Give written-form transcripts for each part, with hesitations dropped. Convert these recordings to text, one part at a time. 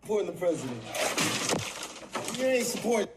supporting the president. You ain't supporting.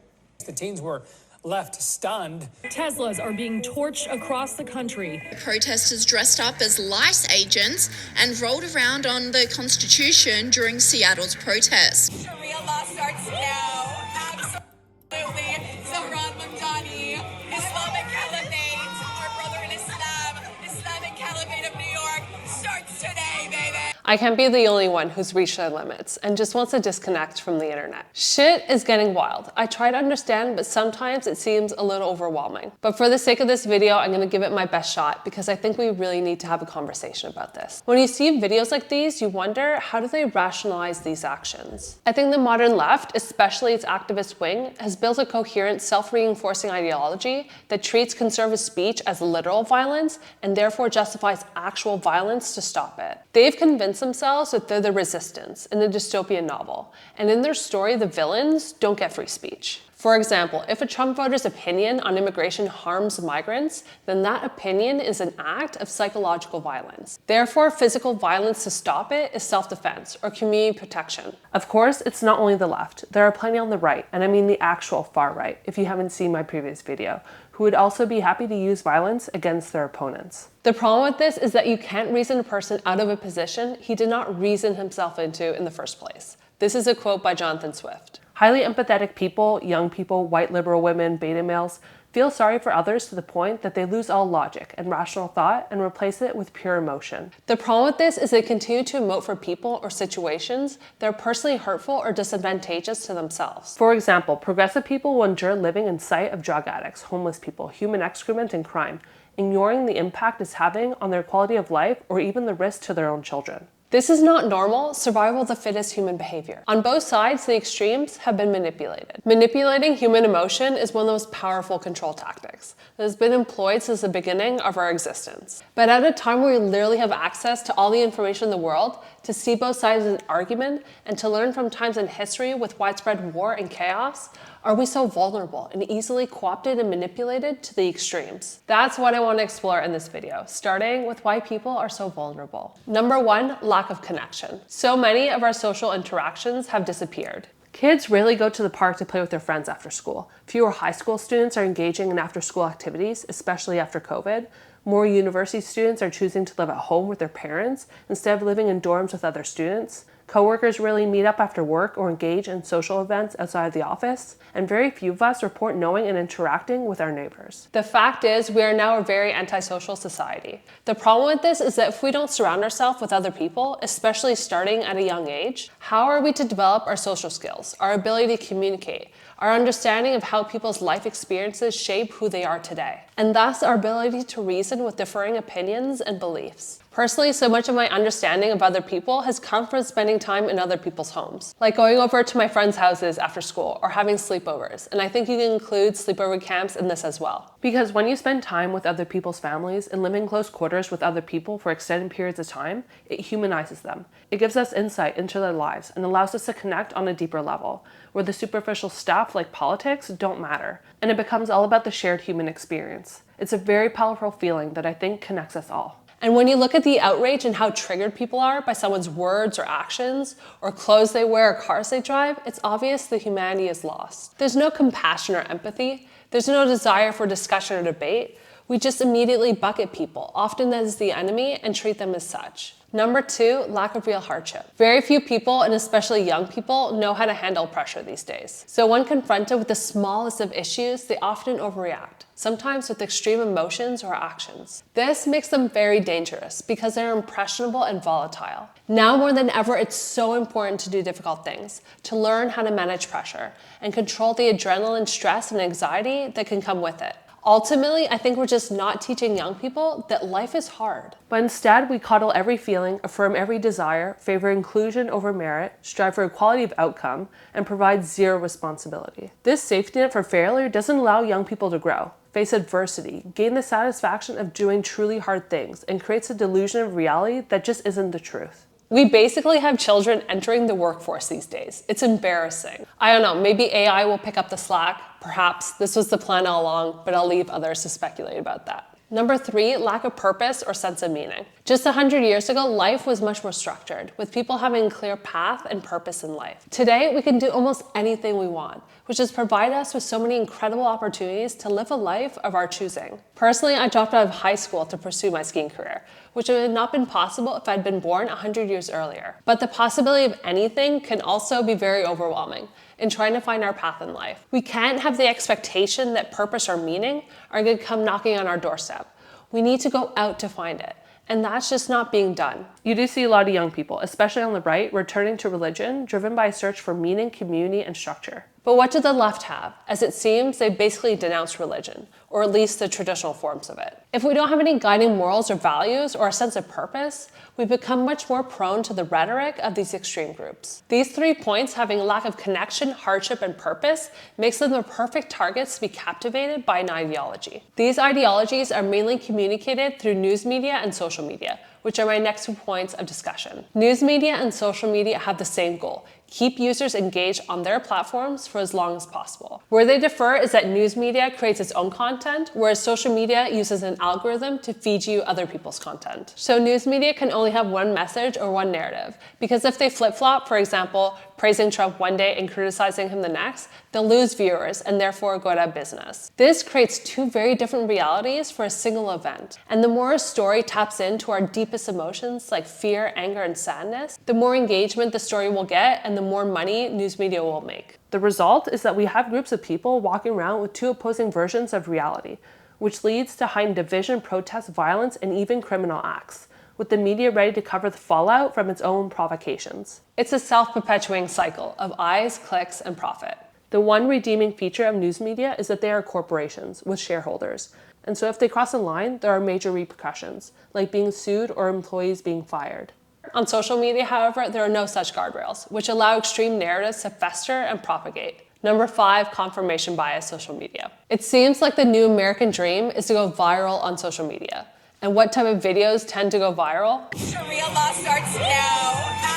The teens were left stunned. Teslas are being torched across the country. Protesters dressed up as lice agents and rolled around on the Constitution during Seattle's protest. Sharia law starts now. Absolutely. Zahran Mamdani, Islamic Caliphate, our brother in Islam, Islamic Caliphate of New York, starts today, baby. I can't be the only one who's reached their limits and just wants to disconnect from the internet. Shit is getting wild. I try to understand, but sometimes it seems a little overwhelming. But for the sake of this video, I'm gonna give it my best shot because I think we really need to have a conversation about this. When you see videos like these, you wonder, how do they rationalize these actions? I think the modern left, especially its activist wing, has built a coherent, self-reinforcing ideology that treats conservative speech as literal violence and therefore justifies actual violence to stop it. They've convinced themselves that they're the resistance in a dystopian novel, and in their story, the villains don't get free speech. For example, if a Trump voter's opinion on immigration harms migrants, then that opinion is an act of psychological violence. Therefore, physical violence to stop it is self-defense or community protection. Of course, it's not only the left. There are plenty on the right, and I mean the actual far right, if you haven't seen my previous video, who would also be happy to use violence against their opponents. The problem with this is that you can't reason a person out of a position he did not reason himself into in the first place. This is a quote by Jonathan Swift. Highly empathetic people, young people, white liberal women, beta males, feel sorry for others to the point that they lose all logic and rational thought and replace it with pure emotion. The problem with this is they continue to emote for people or situations that are personally hurtful or disadvantageous to themselves. For example, progressive people will endure living in sight of drug addicts, homeless people, human excrement, and crime, ignoring the impact it's having on their quality of life or even the risk to their own children. This is not normal, survival of the fittest human behavior. On both sides, the extremes have been manipulated. Manipulating human emotion is one of the most powerful control tactics that has been employed since the beginning of our existence. But at a time where we literally have access to all the information in the world, to see both sides of an argument, and to learn from times in history with widespread war and chaos, are we so vulnerable and easily co-opted and manipulated to the extremes? That's what I want to explore in this video, starting with why people are so vulnerable. Number one, lack of connection. So many of our social interactions have disappeared. Kids rarely go to the park to play with their friends after school. Fewer high school students are engaging in after-school activities, especially after COVID. More university students are choosing to live at home with their parents instead of living in dorms with other students. Coworkers rarely meet up after work or engage in social events outside of the office, and very few of us report knowing and interacting with our neighbors. The fact is, we are now a very antisocial society. The problem with this is that if we don't surround ourselves with other people, especially starting at a young age, how are we to develop our social skills, our ability to communicate, our understanding of how people's life experiences shape who they are today, and thus our ability to reason with differing opinions and beliefs? Personally, so much of my understanding of other people has come from spending time in other people's homes, like going over to my friends' houses after school or having sleepovers, and I think you can include sleepover camps in this as well. Because when you spend time with other people's families and live in close quarters with other people for extended periods of time, it humanizes them. It gives us insight into their lives and allows us to connect on a deeper level, where the superficial stuff like politics don't matter, and it becomes all about the shared human experience. It's a very powerful feeling that I think connects us all. And when you look at the outrage and how triggered people are by someone's words or actions, or clothes they wear or cars they drive, it's obvious that humanity is lost. There's no compassion or empathy. There's no desire for discussion or debate. We just immediately bucket people, often as the enemy, and treat them as such. Number two, lack of real hardship. Very few people, and especially young people, know how to handle pressure these days. So when confronted with the smallest of issues, they often overreact, sometimes with extreme emotions or actions. This makes them very dangerous because they're impressionable and volatile. Now more than ever, it's so important to do difficult things, to learn how to manage pressure and control the adrenaline, stress, and anxiety that can come with it. Ultimately, I think we're just not teaching young people that life is hard. But instead, we coddle every feeling, affirm every desire, favor inclusion over merit, strive for equality of outcome, and provide zero responsibility. This safety net for failure doesn't allow young people to grow, face adversity, gain the satisfaction of doing truly hard things, and creates a delusion of reality that just isn't the truth. We basically have children entering the workforce these days. It's embarrassing. I don't know, maybe AI will pick up the slack. Perhaps this was the plan all along, but I'll leave others to speculate about that. Number three, lack of purpose or sense of meaning. Just 100 years ago, life was much more structured, with people having a clear path and purpose in life. Today, we can do almost anything we want, which has provided us with so many incredible opportunities to live a life of our choosing. Personally, I dropped out of high school to pursue my skiing career, which would have not been possible if I'd been born 100 years earlier. But the possibility of anything can also be very overwhelming in trying to find our path in life. We can't have the expectation that purpose or meaning are going to come knocking on our doorstep. We need to go out to find it. And that's just not being done. You do see a lot of young people, especially on the right, returning to religion, driven by a search for meaning, community, and structure. But what do the left have? As it seems, they basically denounced religion, or at least the traditional forms of it. If we don't have any guiding morals or values or a sense of purpose, we become much more prone to the rhetoric of these extreme groups. These 3 points, having a lack of connection, hardship, and purpose, makes them the perfect targets to be captivated by an ideology. These ideologies are mainly communicated through news media and social media, which are my next 2 points of discussion. News media and social media have the same goal: keep users engaged on their platforms for as long as possible. Where they differ is that news media creates its own content, whereas social media uses an algorithm to feed you other people's content. So news media can only have one message or one narrative, because if they flip-flop, for example, praising Trump one day and criticizing him the next, they'll lose viewers and therefore go out of business. This creates 2 very different realities for a single event. And the more a story taps into our deepest emotions like fear, anger, and sadness, the more engagement the story will get and the more money news media will make. The result is that we have groups of people walking around with 2 opposing versions of reality, which leads to heightened division, protests, violence, and even criminal acts, with the media ready to cover the fallout from its own provocations. It's a self-perpetuating cycle of eyes, clicks, and profit. The one redeeming feature of news media is that they are corporations with shareholders, and so if they cross a line, there are major repercussions, like being sued or employees being fired. On social media, however, there are no such guardrails, which allow extreme narratives to fester and propagate. Number 5, confirmation bias social media. It seems like the new American dream is to go viral on social media. And what type of videos tend to go viral? Sharia law starts now.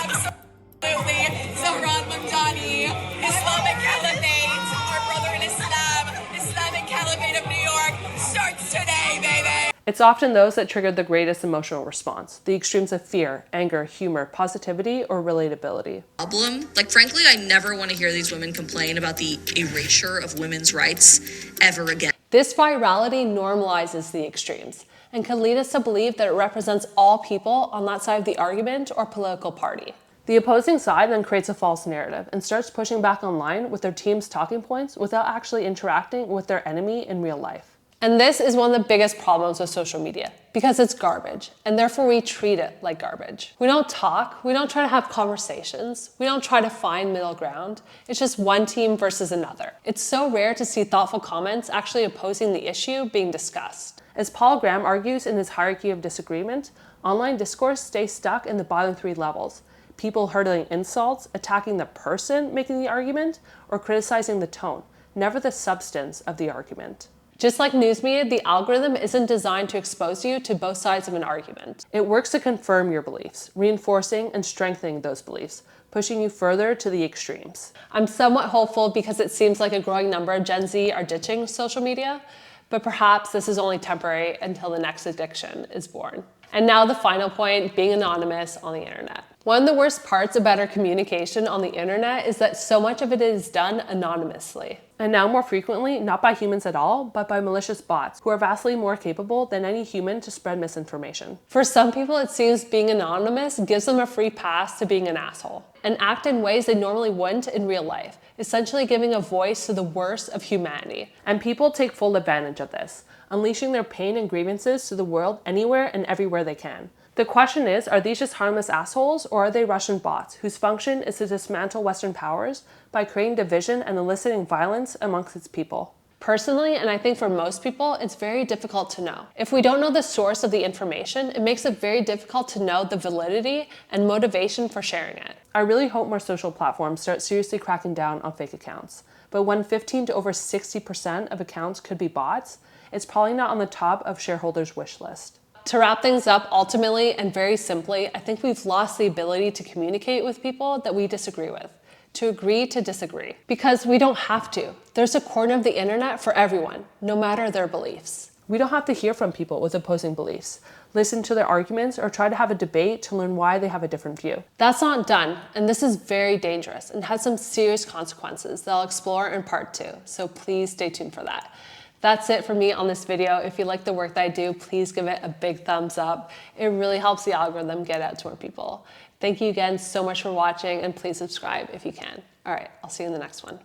Absolutely. Zahran Mamdani, Islamic Caliphate, our brother in Islam, Islamic Caliphate of New York, starts today, baby. It's often those that trigger the greatest emotional response, the extremes of fear, anger, humor, positivity, or relatability. Problem. Like, frankly, I never want to hear these women complain about the erasure of women's rights ever again. This virality normalizes the extremes and can lead us to believe that it represents all people on that side of the argument or political party. The opposing side then creates a false narrative and starts pushing back online with their team's talking points without actually interacting with their enemy in real life. And this is one of the biggest problems with social media, because it's garbage, and therefore we treat it like garbage. We don't talk, we don't try to have conversations, we don't try to find middle ground. It's just one team versus another. It's so rare to see thoughtful comments actually opposing the issue being discussed. As Paul Graham argues in his hierarchy of disagreement, online discourse stays stuck in the bottom 3 levels: people hurling insults, attacking the person making the argument, or criticizing the tone, never the substance of the argument. Just like news media, the algorithm isn't designed to expose you to both sides of an argument. It works to confirm your beliefs, reinforcing and strengthening those beliefs, pushing you further to the extremes. I'm somewhat hopeful because it seems like a growing number of Gen Z are ditching social media, but perhaps this is only temporary until the next addiction is born. And now the final point, being anonymous on the internet. One of the worst parts about our communication on the internet is that so much of it is done anonymously. And now more frequently, not by humans at all, but by malicious bots, who are vastly more capable than any human to spread misinformation. For some people, it seems being anonymous gives them a free pass to being an asshole, and act in ways they normally wouldn't in real life, essentially giving a voice to the worst of humanity. And people take full advantage of this, unleashing their pain and grievances to the world anywhere and everywhere they can. The question is, are these just harmless assholes, or are they Russian bots whose function is to dismantle Western powers by creating division and eliciting violence amongst its people? Personally, and I think for most people, it's very difficult to know. If we don't know the source of the information, it makes it very difficult to know the validity and motivation for sharing it. I really hope more social platforms start seriously cracking down on fake accounts. But when 15 to over 60% of accounts could be bots, it's probably not on the top of shareholders' wish list. To wrap things up, ultimately and very simply, I think we've lost the ability to communicate with people that we disagree with, to agree to disagree, because we don't have to. There's a corner of the internet for everyone, no matter their beliefs. We don't have to hear from people with opposing beliefs. listen to their arguments, or try to have a debate to learn why they have a different view. That's not done, and this is very dangerous and has some serious consequences that I'll explore in part 2, so please stay tuned for that. That's it for me on this video. If you like the work that I do, please give it a big thumbs up. It really helps the algorithm get out to more people. Thank you again so much for watching, and please subscribe if you can. All right, I'll see you in the next one.